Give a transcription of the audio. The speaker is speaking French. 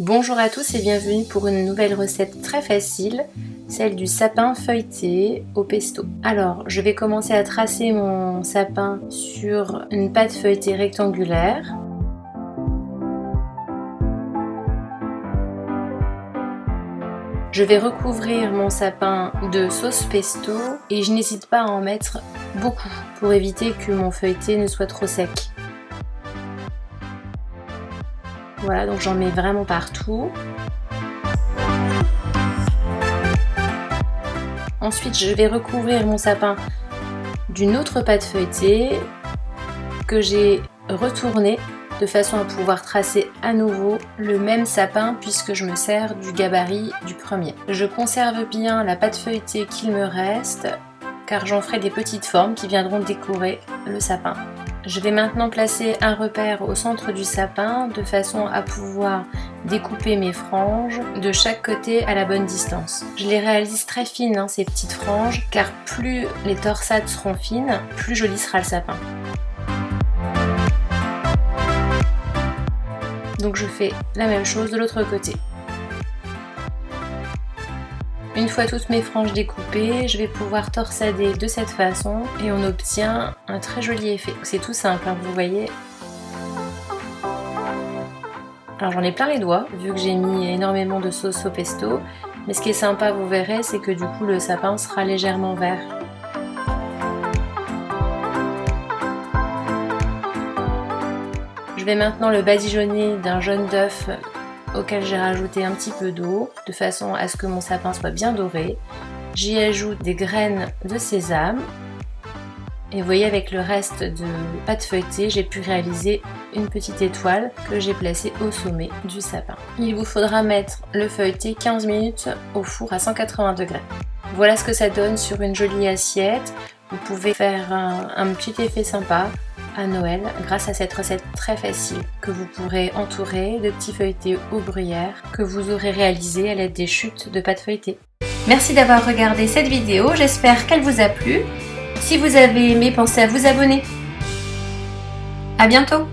Bonjour à tous et bienvenue pour une nouvelle recette très facile, celle du sapin feuilleté au pesto. Alors, je vais commencer à tracer mon sapin sur une pâte feuilletée rectangulaire. Je vais recouvrir mon sapin de sauce pesto et je n'hésite pas à en mettre beaucoup pour éviter que mon feuilleté ne soit trop sec. Voilà, donc j'en mets vraiment partout. Ensuite, je vais recouvrir mon sapin d'une autre pâte feuilletée que j'ai retournée de façon à pouvoir tracer à nouveau le même sapin puisque je me sers du gabarit du premier. Je conserve bien la pâte feuilletée qu'il me reste car j'en ferai des petites formes qui viendront décorer le sapin. Je vais maintenant placer un repère au centre du sapin de façon à pouvoir découper mes franges de chaque côté à la bonne distance. Je les réalise très fines ces petites franges car plus les torsades seront fines, plus joli sera le sapin. Donc je fais la même chose de l'autre côté. Une fois toutes mes franges découpées, je vais pouvoir torsader de cette façon et on obtient un très joli effet. C'est tout simple, vous voyez. Alors j'en ai plein les doigts, vu que j'ai mis énormément de sauce au pesto. Mais ce qui est sympa, vous verrez, c'est que du coup le sapin sera légèrement vert. Je vais maintenant le badigeonner d'un jaune d'œuf auquel j'ai rajouté un petit peu d'eau de façon à ce que mon sapin soit bien doré. J'y ajoute des graines de sésame et vous voyez, avec le reste de pâte feuilletée, j'ai pu réaliser une petite étoile que j'ai placée au sommet du sapin. Il vous faudra mettre le feuilleté 15 minutes au four à 180 degrés. Voilà ce que ça donne sur une jolie assiette. Vous pouvez faire un petit effet sympa à Noël grâce à cette recette très facile que vous pourrez entourer de petits feuilletés au gruyère que vous aurez réalisé à l'aide des chutes de pâte feuilletée. Merci d'avoir regardé cette vidéo, j'espère qu'elle vous a plu. Si vous avez aimé, pensez à vous abonner. À bientôt!